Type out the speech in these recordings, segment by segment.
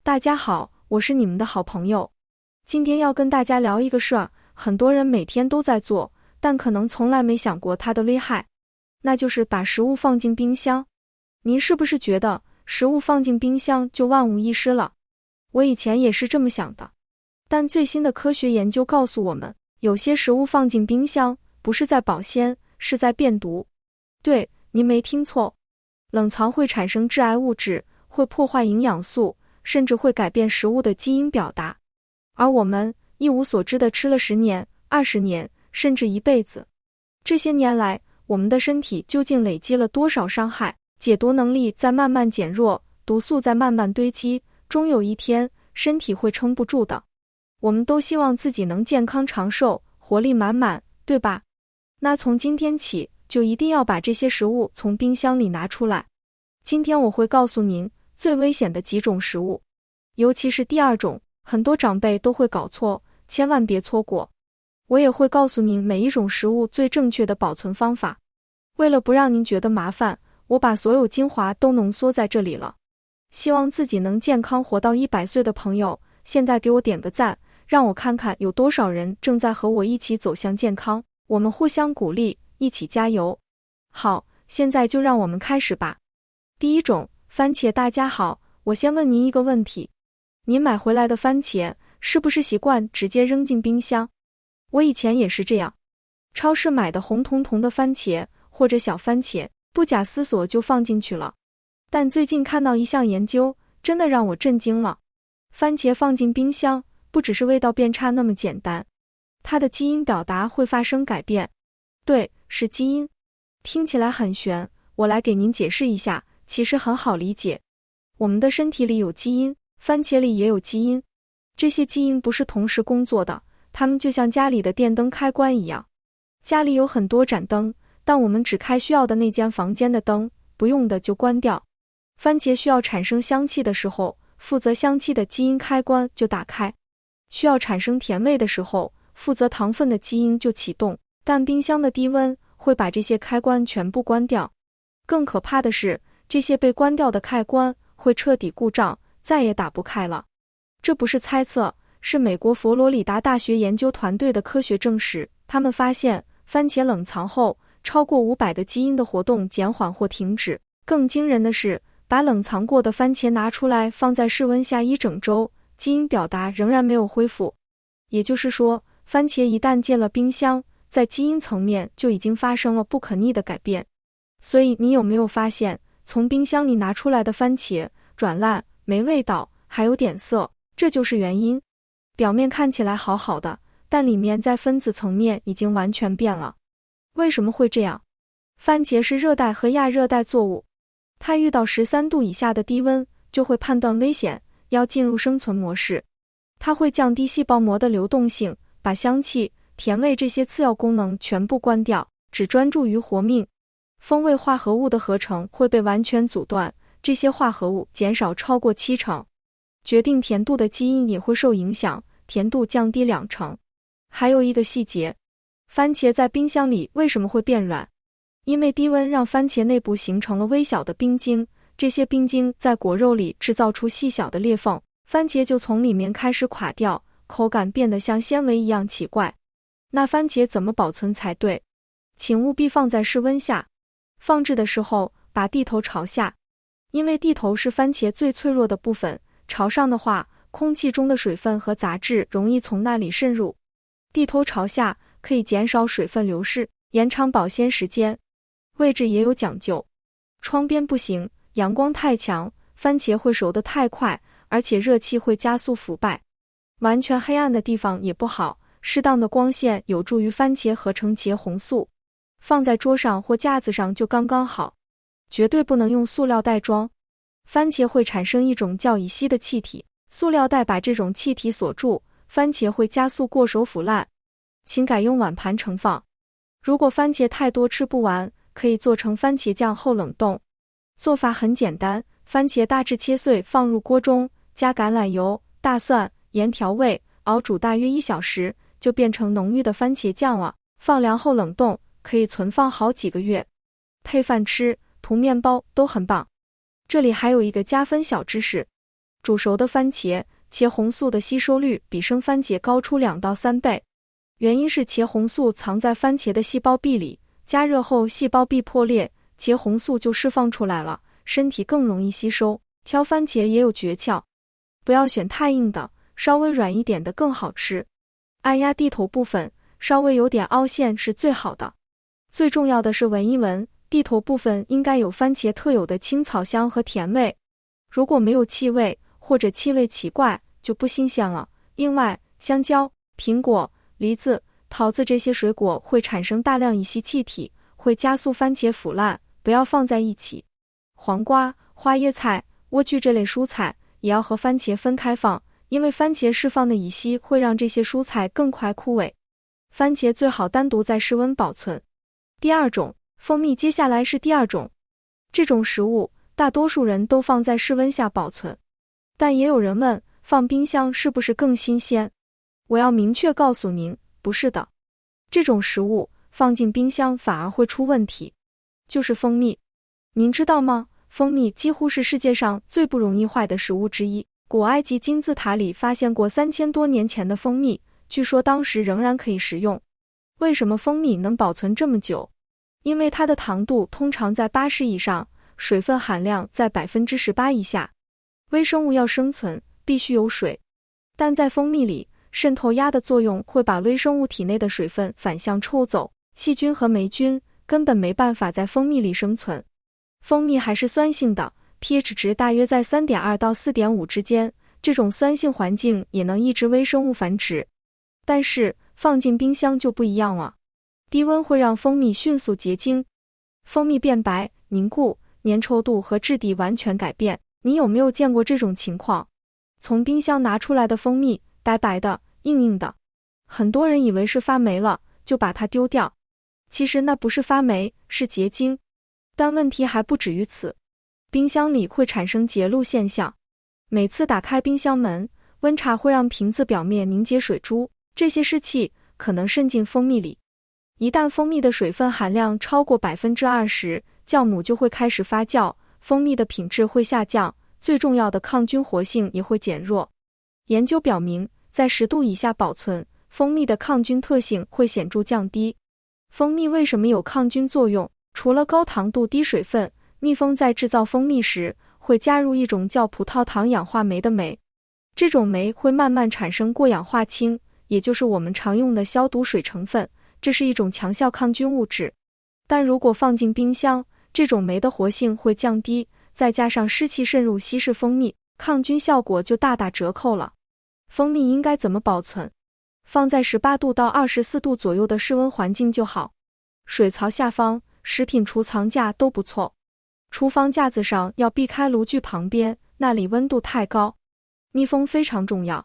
大家好，我是你们的好朋友。今天要跟大家聊一个事儿，很多人每天都在做，但可能从来没想过它的危害，那就是把食物放进冰箱。您是不是觉得食物放进冰箱就万无一失了？我以前也是这么想的，但最新的科学研究告诉我们，有些食物放进冰箱不是在保鲜，是在变毒。对，您没听错，冷藏会产生致癌物质，会破坏营养素，甚至会改变食物的基因表达。而我们一无所知地吃了10年、20年，甚至一辈子。这些年来，我们的身体究竟累积了多少伤害？解毒能力在慢慢减弱，毒素在慢慢堆积，终有一天，身体会撑不住的。我们都希望自己能健康长寿，活力满满，对吧？那从今天起，就一定要把这些食物从冰箱里拿出来。今天我会告诉您最危险的几种食物，尤其是第2种，很多长辈都会搞错，千万别错过。我也会告诉您每一种食物最正确的保存方法。为了不让您觉得麻烦，我把所有精华都浓缩在这里了。希望自己能健康活到100岁的朋友，现在给我点个赞，让我看看有多少人正在和我一起走向健康，我们互相鼓励，一起加油。好，现在就让我们开始吧。第1种，番茄。大家好，我先问您一个问题，您买回来的番茄是不是习惯直接扔进冰箱？我以前也是这样，超市买的红彤彤的番茄或者小番茄，不假思索就放进去了。但最近看到一项研究，真的让我震惊了。番茄放进冰箱，不只是味道变差那么简单，它的基因表达会发生改变。对，是基因。听起来很玄，我来给您解释一下，其实很好理解。我们的身体里有基因，番茄里也有基因。这些基因不是同时工作的，它们就像家里的电灯开关一样。家里有很多盏灯，但我们只开需要的那间房间的灯，不用的就关掉。番茄需要产生香气的时候，负责香气的基因开关就打开；需要产生甜味的时候，负责糖分的基因就启动。但冰箱的低温会把这些开关全部关掉。更可怕的是，这些被关掉的开关会彻底故障，再也打不开了。这不是猜测，是美国佛罗里达大学研究团队的科学证实。他们发现，番茄冷藏后，超过500的基因的活动减缓或停止。更惊人的是，把冷藏过的番茄拿出来放在室温下1整周，基因表达仍然没有恢复。也就是说，番茄一旦进了冰箱，在基因层面就已经发生了不可逆的改变。所以你有没有发现，从冰箱里拿出来的番茄软烂、没味道，还有点涩，这就是原因。表面看起来好好的，但里面在分子层面已经完全变了。为什么会这样？番茄是热带和亚热带作物，它遇到13度以下的低温就会判断危险，要进入生存模式。它会降低细胞膜的流动性，把香气、甜味这些次要功能全部关掉，只专注于活命。风味化合物的合成会被完全阻断，这些化合物减少超过70%。决定甜度的基因也会受影响，甜度降低20%。还有一个细节，番茄在冰箱里为什么会变软？因为低温让番茄内部形成了微小的冰晶，这些冰晶在果肉里制造出细小的裂缝，番茄就从里面开始垮掉，口感变得像纤维一样奇怪。那番茄怎么保存才对？请务必放在室温下。放置的时候，把地头朝下，因为地头是番茄最脆弱的部分，朝上的话，空气中的水分和杂质容易从那里渗入。地头朝下可以减少水分流失，延长保鲜时间。位置也有讲究，窗边不行，阳光太强，番茄会熟得太快，而且热气会加速腐败。完全黑暗的地方也不好，适当的光线有助于番茄合成茄红素。放在桌上或架子上就刚刚好，绝对不能用塑料袋装。番茄会产生一种叫乙烯的气体，塑料袋把这种气体锁住，番茄会加速过熟腐烂。请改用碗盘盛放。如果番茄太多吃不完，可以做成番茄酱后冷冻。做法很简单，番茄大致切碎放入锅中，加橄榄油、大蒜、盐调味，熬煮大约1小时，就变成浓郁的番茄酱了。放凉后冷冻，可以存放好几个月。配饭吃、涂面包都很棒。这里还有一个加分小知识，煮熟的番茄，茄红素的吸收率比生番茄高出2到3倍。原因是茄红素藏在番茄的细胞壁里，加热后细胞壁破裂，茄红素就释放出来了，身体更容易吸收。挑番茄也有诀窍，不要选太硬的，稍微软一点的更好吃。按压蒂头部分，稍微有点凹陷是最好的。最重要的是闻一闻，蒂头部分应该有番茄特有的青草香和甜味，如果没有气味或者气味奇怪，就不新鲜了。另外，香蕉、苹果、梨子、桃子这些水果会产生大量乙烯气体，会加速番茄腐烂，不要放在一起。黄瓜、花椰菜、莴苣这类蔬菜也要和番茄分开放，因为番茄释放的乙烯会让这些蔬菜更快枯萎。番茄最好单独在室温保存。第二种，蜂蜜接下来是第二种。这种食物大多数人都放在室温下保存，但也有人问，放冰箱是不是更新鲜？我要明确告诉您，不是的。这种食物放进冰箱反而会出问题，就是蜂蜜。您知道吗？蜂蜜几乎是世界上最不容易坏的食物之一。古埃及金字塔里发现过3000多年前的蜂蜜，据说当时仍然可以食用。为什么蜂蜜能保存这么久？因为它的糖度通常在80以上，水分含量在18%以下。微生物要生存，必须有水，但在蜂蜜里，渗透压的作用会把微生物体内的水分反向抽走，细菌和霉菌根本没办法在蜂蜜里生存。蜂蜜还是酸性的， pH 值大约在 3.2 到 4.5 之间，这种酸性环境也能抑制微生物繁殖。但是放进冰箱就不一样了，低温会让蜂蜜迅速结晶，蜂蜜变白、凝固，粘稠度和质地完全改变。你有没有见过这种情况？从冰箱拿出来的蜂蜜白白的、硬硬的，很多人以为是发霉了，就把它丢掉。其实那不是发霉，是结晶。但问题还不止于此，冰箱里会产生结露现象。每次打开冰箱门，温差会让瓶子表面凝结水珠，这些湿气可能渗进蜂蜜里。一旦蜂蜜的水分含量超过 20%， 酵母就会开始发酵，蜂蜜的品质会下降，最重要的抗菌活性也会减弱。研究表明，在10度以下保存，蜂蜜的抗菌特性会显著降低。蜂蜜为什么有抗菌作用？除了高糖度、低水分，蜜蜂在制造蜂蜜时会加入一种叫葡萄糖氧化酶的酶，这种酶会慢慢产生过氧化氢，也就是我们常用的消毒水成分，这是一种强效抗菌物质。但如果放进冰箱，这种酶的活性会降低，再加上湿气渗入稀释蜂蜜，抗菌效果就大打折扣了。蜂蜜应该怎么保存？放在18度到24度左右的室温环境就好，水槽下方、食品储藏架都不错。厨房架子上要避开炉具旁边，那里温度太高。密封非常重要，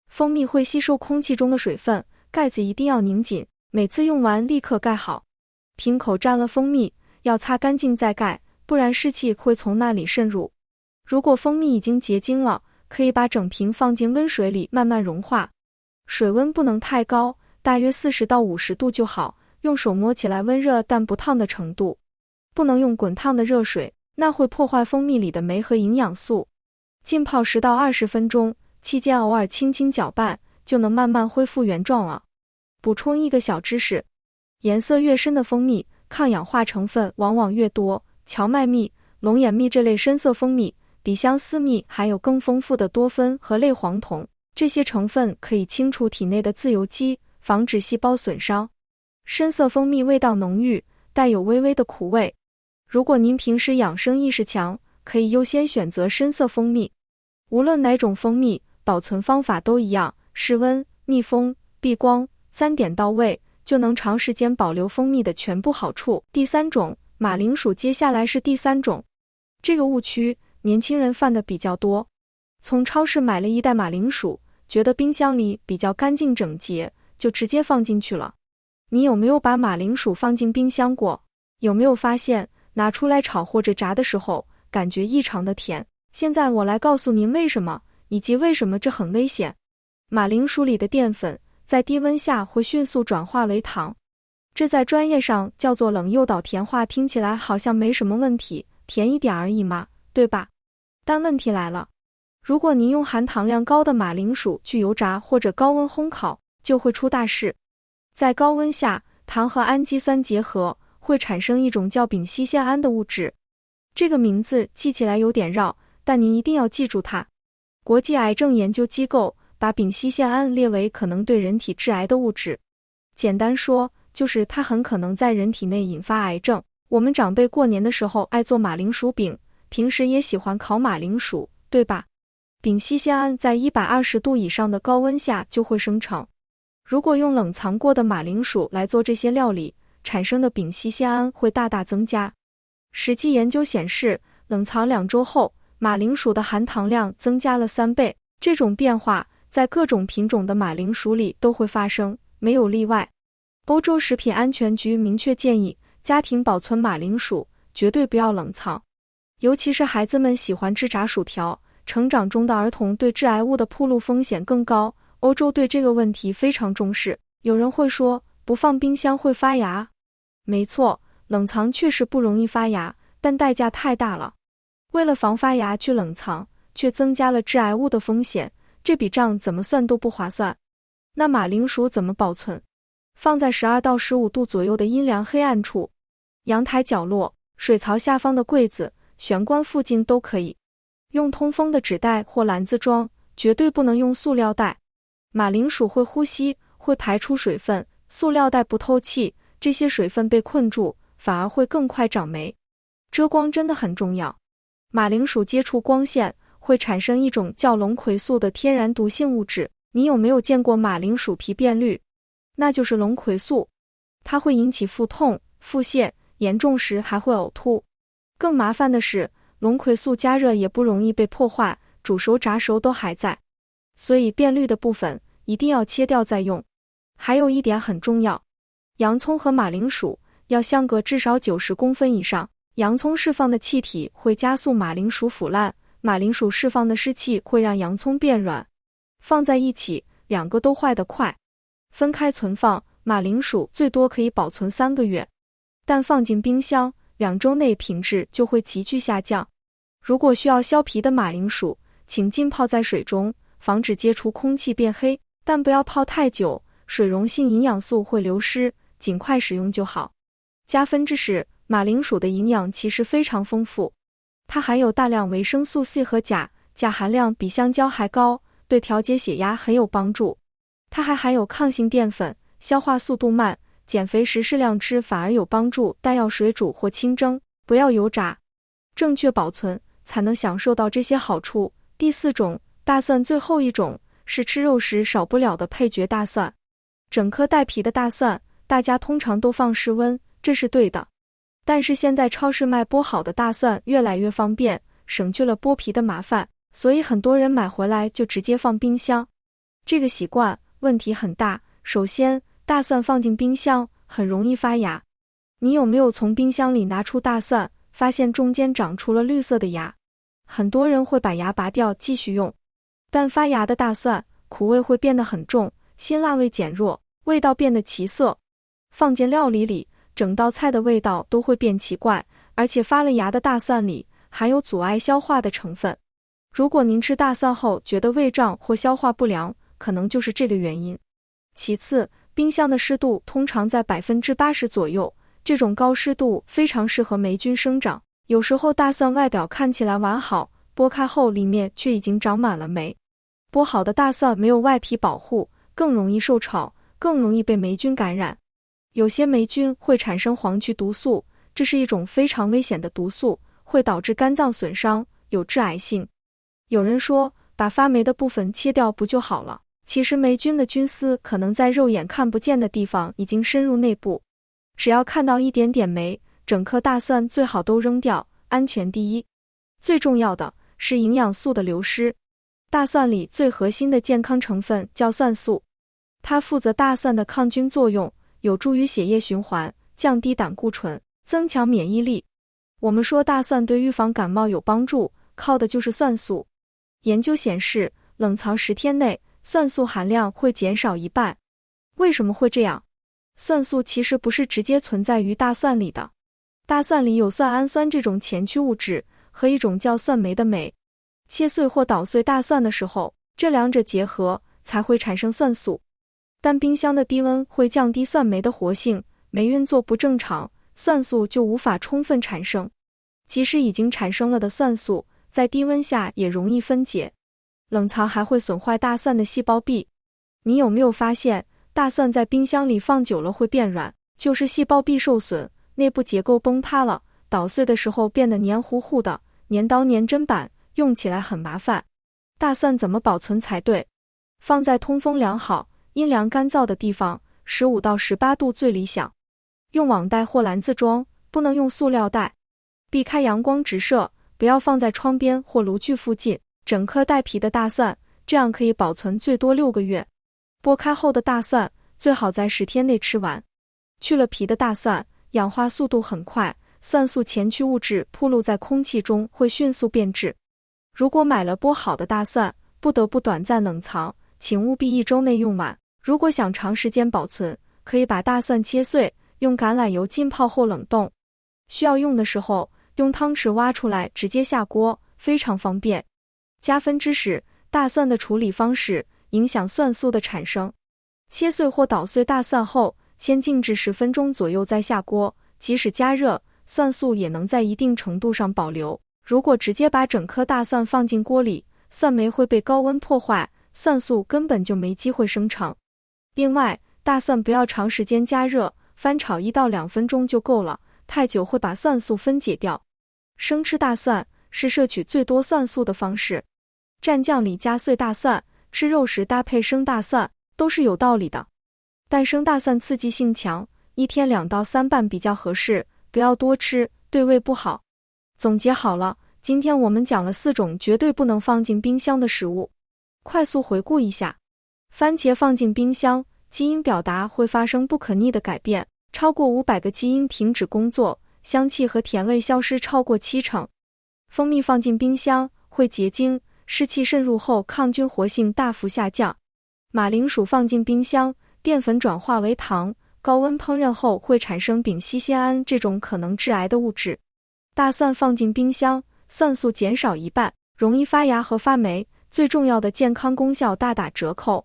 蜂蜜会吸收空气中的水分，盖子一定要拧紧，每次用完立刻盖好。瓶口沾了蜂蜜，要擦干净再盖，不然湿气会从那里渗入。如果蜂蜜已经结晶了，可以把整瓶放进温水里慢慢融化，水温不能太高，大约40到50度就好，用手摸起来温热但不烫的程度。不能用滚烫的热水，那会破坏蜂蜜里的酶和营养素。浸泡10到20分钟，期间偶尔轻轻搅拌，就能慢慢恢复原状了。补充一个小知识，颜色越深的蜂蜜，抗氧化成分往往越多。荞麦蜜、龙眼蜜这类深色蜂蜜，比相思蜜含有更丰富的多酚和类黄酮，这些成分可以清除体内的自由基，防止细胞损伤。深色蜂蜜味道浓郁，带有微微的苦味。如果您平时养生意识强，可以优先选择深色蜂蜜。无论哪种蜂蜜，保存方法都一样，室温、密封、避光，3点到位，就能长时间保留蜂蜜的全部好处。第三种，马铃薯，接下来是第三种。这个误区，年轻人犯的比较多。从超市买了一袋马铃薯，觉得冰箱里比较干净整洁，就直接放进去了。你有没有把马铃薯放进冰箱过？有没有发现拿出来炒或者炸的时候，感觉异常的甜？现在我来告诉您为什么，以及为什么这很危险。马铃薯里的淀粉在低温下会迅速转化为糖，这在专业上叫做冷诱导甜化，听起来好像没什么问题，甜一点而已嘛，对吧？但问题来了，如果您用含糖量高的马铃薯去油炸或者高温烘烤，就会出大事。在高温下，糖和氨基酸结合，会产生一种叫丙烯酰胺的物质。这个名字记起来有点绕，但您一定要记住它。国际癌症研究机构把丙烯酰胺列为可能对人体致癌的物质。简单说，就是它很可能在人体内引发癌症。我们长辈过年的时候爱做马铃薯饼，平时也喜欢烤马铃薯，对吧？丙烯酰胺在120度以上的高温下就会生成。如果用冷藏过的马铃薯来做这些料理，产生的丙烯酰胺会大大增加。实际研究显示，冷藏2周后，马铃薯的含糖量增加了3倍。这种变化在各种品种的马铃薯里都会发生，没有例外。欧洲食品安全局明确建议，家庭保存马铃薯绝对不要冷藏，尤其是孩子们喜欢吃炸薯条，成长中的儿童对致癌物的暴露风险更高。欧洲对这个问题非常重视。有人会说，不放冰箱会发芽。没错，冷藏确实不容易发芽，但代价太大了。为了防发芽去冷藏，却增加了致癌物的风险，这笔账怎么算都不划算。那马铃薯怎么保存？放在12到15度左右的阴凉黑暗处，阳台角落、水槽下方的柜子、玄关附近都可以。用通风的纸袋或篮子装，绝对不能用塑料袋。马铃薯会呼吸，会排出水分，塑料袋不透气，这些水分被困住，反而会更快长霉。遮光真的很重要。马铃薯接触光线会产生一种叫龙葵素的天然毒性物质。你有没有见过马铃薯皮变绿？那就是龙葵素，它会引起腹痛、腹泻，严重时还会呕吐。更麻烦的是，龙葵素加热也不容易被破坏，煮熟炸熟都还在。所以变绿的部分一定要切掉再用。还有一点很重要，洋葱和马铃薯要相隔至少90公分以上。洋葱释放的气体会加速马铃薯腐烂，马铃薯释放的湿气会让洋葱变软。放在一起，两个都坏得快。分开存放，马铃薯最多可以保存3个月，但放进冰箱，2周内品质就会急剧下降。如果需要削皮的马铃薯，请浸泡在水中，防止接触空气变黑，但不要泡太久，水溶性营养素会流失，尽快使用就好。加分知识：马铃薯的营养其实非常丰富，它含有大量维生素 C 和钾，钾含量比香蕉还高，对调节血压很有帮助。它还含有抗性淀粉，消化速度慢，减肥时适量吃反而有帮助，但要水煮或清蒸，不要油炸。正确保存才能享受到这些好处。第4种，大蒜最后一种是吃肉时少不了的配角大蒜。整颗带皮的大蒜，大家通常都放室温，这是对的。但是现在超市卖剥好的大蒜越来越方便，省去了剥皮的麻烦，所以很多人买回来就直接放冰箱。这个习惯问题很大。首先，大蒜放进冰箱很容易发芽。你有没有从冰箱里拿出大蒜，发现中间长出了绿色的芽？很多人会把芽拔掉继续用，但发芽的大蒜苦味会变得很重，辛辣味减弱，味道变得奇色。放进料理里，整道菜的味道都会变奇怪，而且发了芽的大蒜里含有阻碍消化的成分。如果您吃大蒜后觉得胃胀或消化不良，可能就是这个原因。其次，冰箱的湿度通常在 80% 左右，这种高湿度非常适合霉菌生长。有时候大蒜外表看起来完好，剥开后里面却已经长满了霉。剥好的大蒜没有外皮保护，更容易受潮，更容易被霉菌感染。有些霉菌会产生黄曲毒素，这是一种非常危险的毒素，会导致肝脏损伤，有致癌性。有人说，把发霉的部分切掉不就好了？其实霉菌的菌丝可能在肉眼看不见的地方已经深入内部。只要看到一点点霉，整颗大蒜最好都扔掉，安全第一。最重要的是营养素的流失。大蒜里最核心的健康成分叫蒜素，它负责大蒜的抗菌作用，有助于血液循环，降低胆固醇，增强免疫力。我们说大蒜对预防感冒有帮助，靠的就是蒜素。研究显示，冷藏10天内，蒜素含量会减少1半。为什么会这样？蒜素其实不是直接存在于大蒜里的。大蒜里有蒜氨酸这种前驱物质和一种叫蒜酶的酶。切碎或捣碎大蒜的时候，这两者结合才会产生蒜素。但冰箱的低温会降低蒜酶的活性，酶运作不正常，蒜素就无法充分产生。即使已经产生了的蒜素，在低温下也容易分解。冷藏还会损坏大蒜的细胞壁。你有没有发现，大蒜在冰箱里放久了会变软，就是细胞壁受损，内部结构崩塌了，捣碎的时候变得黏糊糊的，粘刀粘砧板，用起来很麻烦。大蒜怎么保存才对？放在通风良好、阴凉干燥的地方，15到18度最理想。用网袋或篮子装，不能用塑料袋。避开阳光直射，不要放在窗边或炉具附近。整颗带皮的大蒜，这样可以保存最多6个月。剥开后的大蒜，最好在10天内吃完。去了皮的大蒜，氧化速度很快，蒜素前驱物质暴露在空气中会迅速变质。如果买了剥好的大蒜，不得不短暂冷藏，请务必1周内用完。如果想长时间保存，可以把大蒜切碎，用橄榄油浸泡后冷冻。需要用的时候，用汤匙挖出来直接下锅，非常方便。加分知识：大蒜的处理方式影响蒜素的产生。切碎或捣碎大蒜后，先静置10分钟左右再下锅，即使加热，蒜素也能在一定程度上保留。如果直接把整颗大蒜放进锅里，蒜酶会被高温破坏，蒜素根本就没机会生成。另外，大蒜不要长时间加热，翻炒1到2分钟就够了，太久会把蒜素分解掉。生吃大蒜是摄取最多蒜素的方式。蘸酱里加碎大蒜，吃肉时搭配生大蒜，都是有道理的。但生大蒜刺激性强，1天2到3瓣比较合适，不要多吃，对胃不好。总结好了，今天我们讲了4种绝对不能放进冰箱的食物。快速回顾一下：番茄放进冰箱，基因表达会发生不可逆的改变，超过500个基因停止工作，香气和甜味消失超过70%。蜂蜜放进冰箱会结晶，湿气渗入后抗菌活性大幅下降。马铃薯放进冰箱，淀粉转化为糖，高温烹饪后会产生丙烯酰胺这种可能致癌的物质。大蒜放进冰箱，蒜素减少1半，容易发芽和发霉，最重要的健康功效大打折扣。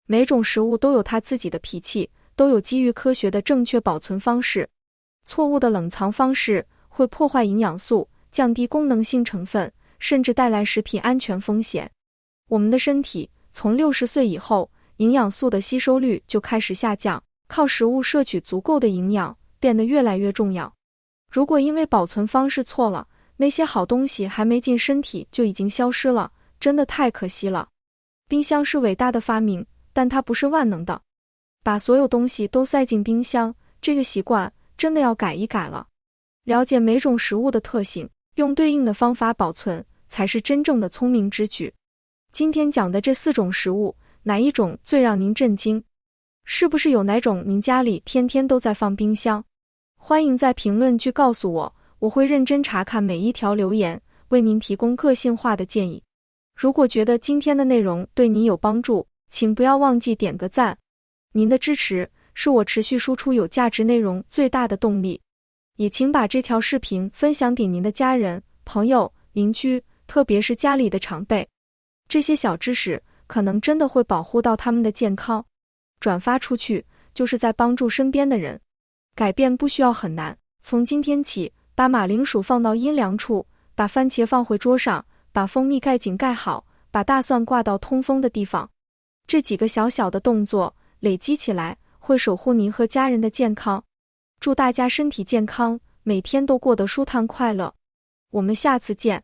每种食物都有它自己的脾气，都有基于科学的正确保存方式。错误的冷藏方式会破坏营养素，降低功能性成分，甚至带来食品安全风险。我们的身体从60岁以后，营养素的吸收率就开始下降，靠食物摄取足够的营养变得越来越重要。如果因为保存方式错了，那些好东西还没进身体就已经消失了，真的太可惜了。冰箱是伟大的发明，但它不是万能的。把所有东西都塞进冰箱，这个习惯真的要改一改了。了解每种食物的特性，用对应的方法保存，才是真正的聪明之举。今天讲的这4种食物，哪一种最让您震惊？是不是有哪种您家里天天都在放冰箱？欢迎在评论区告诉我，我会认真查看每一条留言，为您提供个性化的建议。如果觉得今天的内容对您有帮助，请不要忘记点个赞。您的支持是我持续输出有价值内容最大的动力。也请把这条视频分享给您的家人、朋友、邻居，特别是家里的长辈。这些小知识可能真的会保护到他们的健康。转发出去，就是在帮助身边的人。改变不需要很难，从今天起，把马铃薯放到阴凉处，把番茄放回桌上，把蜂蜜盖紧盖好，把大蒜挂到通风的地方。这几个小小的动作累积起来，会守护您和家人的健康。祝大家身体健康，每天都过得舒坦快乐。我们下次见。